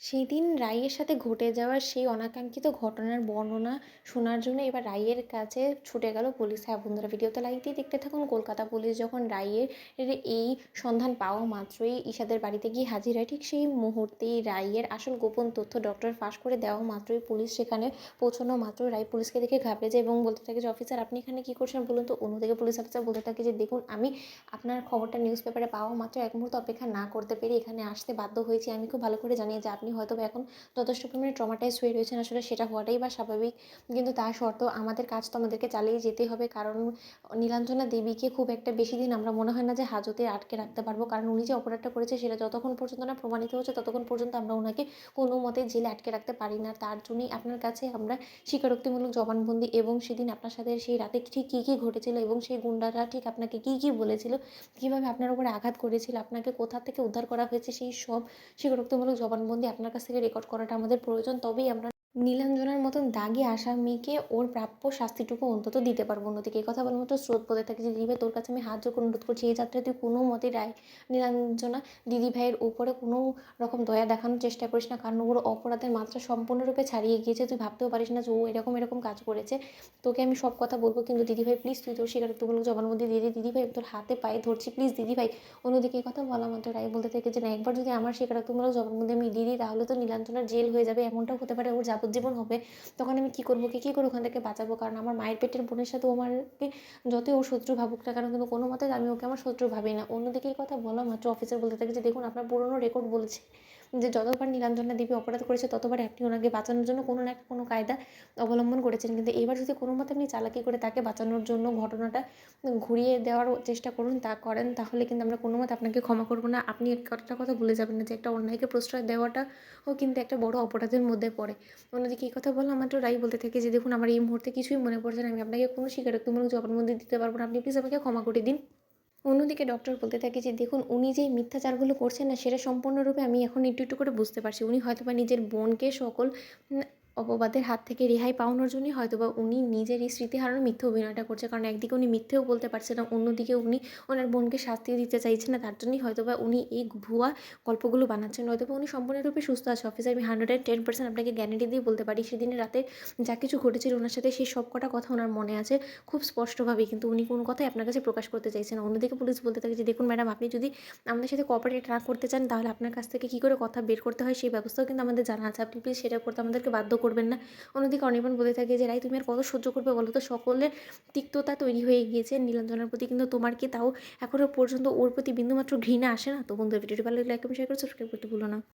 সেদিন রাইয়ের সাথে ঘটে যাওয়া সেই অনাকাঙ্ক্ষিত ঘটনার বর্ণনা শোনার জন্য এবার রাইয়ের কাছে ছুটে গেল পুলিশ। হ্যাঁ বন্ধুরা, ভিডিওতে লাইক দিয়ে দেখতে থাকুন। কলকাতা পুলিশ যখন রাইয়ের এই সন্ধান পাওয়া মাত্রই ঈশাদের বাড়িতে গিয়ে হাজির হয়, ঠিক সেই মুহূর্তেই রাইয়ের আসল গোপন তথ্য ডক্টর ফাঁস করে দেওয়া মাত্রই পুলিশ সেখানে পৌঁছানো মাত্র রাই পুলিশকে দেখে ঘাবড়ে যায় এবং বলতে থাকে যে, অফিসার আপনি এখানে কী করছেন বলুন তো। অন্যদিকে পুলিশ অফিসার বলতে থাকে যে, দেখুন আমি আপনার খবরটা নিউজ পেপারে পাওয়া মাত্র এক মুহূর্ত অপেক্ষা না করতে পেরে এখানে আসতে বাধ্য হয়েছি। আমি খুব ভালো করে জানি যে আপনি হয়তোবা এখন যথেষ্ট পরিমাণে ট্রমাটাইজড হয়ে রয়েছেন। আসলে সেটা হওয়াটাই বা স্বাভাবিক। কিন্তু তা সত্ত্বেও আমাদের কাজ তো আমাদেরকে চালিয়ে যেতেই হবে। কারণ নীলাঞ্জনা দেবীকে খুব একটা বেশি দিন আমরা মনে হয় না যে হাজতে আটকে রাখতে পারবো। কারণ উনি যে অপরাধটা করেছে সেটা যতক্ষণ পর্যন্ত না প্রমাণিত হচ্ছে ততক্ষণ পর্যন্ত আমরা ওনাকে কোনো মতে জেলে আটকে রাখতে পারি না। তার জন্যই আপনার কাছে আমরা স্বীকারোক্তিমূলক জবানবন্দি এবং সেদিন আপনার সাথে সেই রাতে ঠিক কী কী ঘটেছিল এবং সেই গুন্ডারা ঠিক আপনাকে কী কী বলেছিল, কীভাবে আপনার উপরে আঘাত করেছিল, আপনাকে কোথা থেকে উদ্ধার করা হয়েছে, সেই সব স্বীকারোক্তিমূলক জবানবন্দি আপনার কাছ থেকে রেকর্ড করাটা আমাদের প্রয়োজন। তবেই আমরা নীলাঞ্জনার মতন দাগী আসামিকে ওর প্রাপ্য শাস্তিটুকু অন্তত দিতে পারবো। অন্যদিকে এই কথা বলা মাত্র স্রোত বলতে থাকে যে, দিদিভাই তোর কাছে আমি হাত জোড় করে অনুরোধ করছি, এই যাত্রায় তুই কোনো মতে নীলাঞ্জনা দিদিভাইয়ের উপরে কোনো রকম দয়া দেখানোর চেষ্টা করিস না। কারণ ওর অপরাধের মাত্রা সম্পূর্ণরূপে ছাড়িয়ে গিয়েছে। তুই ভাবতেও পারিস না যে ও এরকম কাজ করেছে। তোকে আমি সব কথা বলবো, কিন্তু দিদিভাই প্লিজ তুই তোর স্বীকারোক্তিমূলক জবানবন্দি দিয়ে দে। দিদিভাই তোর হাতে পায়ে ধরছি, প্লিজ দিদিভাই। অন্যদিকে এই কথা বলা মাত্র রায় বলতে থাকে যে, না, একবার যদি আমার স্বীকারোক্তিমূলক জবানবন্দি আমি দিয়ে দিই তাহলে তো নীলাঞ্জনার জেল হয়ে যাবে, এমনটাও হতে পারে ওর যাবজ্জীবন হবে। তখন আমি কী করবো, কী করে ওখান থেকে বাঁচাবো? কারণ আমার মায়ের পেটের বোনের সাথে ও আমাকে যতই ও শত্রু ভাবুক না কেন, কিন্তু কোনো মতে আমি ওকে আমার শত্রু ভাবি না। অন্যদিকে এই কথা বলা মাত্র অফিসার বলতে থাকে যে, দেখুন আপনার পুরনো রেকর্ড বলছে যে যতবার নীলাঞ্জনা দেবী অপরাধ করেছে ততবারই আপনি ওনাকে বাঁচানোর জন্য কোনো না কোনো কায়দা অবলম্বন করেছেন। কিন্তু এবার যদি কোনো মতে আপনি চালাকি করে তাকে বাঁচানোর জন্য ঘটনাটা ঘুরিয়ে দেওয়ার চেষ্টা করেন তাহলে কিন্তু আমরা কোনো মতে আপনাকে ক্ষমা করবো না। আপনি একটা কথা ভুলে যাবেন না যে একটা অন্যায়কে প্রশ্রয় দেওয়াটাও কিন্তু একটা বড় অপরাধের মধ্যে পড়ে। অন্যদিকে এই কথা বলা মাত্র রাই বলতে থাকে যে, দেখুন আমার এই মুহূর্তে কিছুই মনে পড়ছে না। আমি আপনাকে কোনো স্বীকারোক্তিমূলক জবানবন্দি দিতে পারবো না। আপনি প্লিজ আমাকে ক্ষমা করে দিন। অন্যদিকে ডক্টর বলতে থাকে যে, দেখুন উনি যেই মিথ্যাচারগুলো করছেন না সেটা সম্পূর্ণরূপে আমি এখন একটু করে বুঝতে পারছি। উনি হয়তোবা নিজের বোনকে সকল উম অপবাদের হাত থেকে রেহাই পাওয়ানোর জন্যই হয়তোবা উনি নিজের এই স্মৃতি হারানোর মিথ্যে অভিনয়টা করছে। কারণ একদিকে উনি মিথ্যেও বলতে পারছে না, অন্যদিকে উনি ওনার বোনকে শাস্তি দিতে চাইছেন না। তার জন্যই হয়তোবা উনি এই ভুয়া গল্পগুলো বানাচ্ছেন। নয়তোবা উনি সম্পূর্ণরূপে সুস্থ আছে। অফিসার আমি 110% আপনাকে গ্যারান্টি দিয়ে বলতে পারি সেদিনের রাতে যা কিছু ঘটেছিল ওনার সাথে সেই সব কটা কথা ওনার মনে আছে খুব স্পষ্টভাবেই। কিন্তু উনি কোনো কথাই আপনার কাছে প্রকাশ করতে চাইছেন না। অন্যদিকে পুলিশ বলতে থাকে যে, দেখুন ম্যাডাম আপনি যদি আমাদের সাথে কোঅপারেট না করতে চান তাহলে আপনার কাছ থেকে কী করে কথা বের করতে হয় সেই ব্যবস্থাও কিন্তু আমাদের জানা আছে। আপনি প্লিজ সেটা করতে আমাদেরকে বাধ্য করবেন না। অন্যদিকে অনির্বাণ বলে থাকে যে, রাই তুমি আর কত সহ্য করবে বলো তো? সকলের তিক্ততা তৈরি হয়ে গিয়েছে নীলাঞ্জনার প্রতি, কিন্তু তোমার কি তাও এখনো পর্যন্ত ওর প্রতি বিন্দুমাত্র ঘৃণা আসে না? তো বন্ধুরা, ভিডিওটি ভালো লাগলে লাইক এবং শেয়ার করে সাবস্ক্রাইব করতে ভুলো না।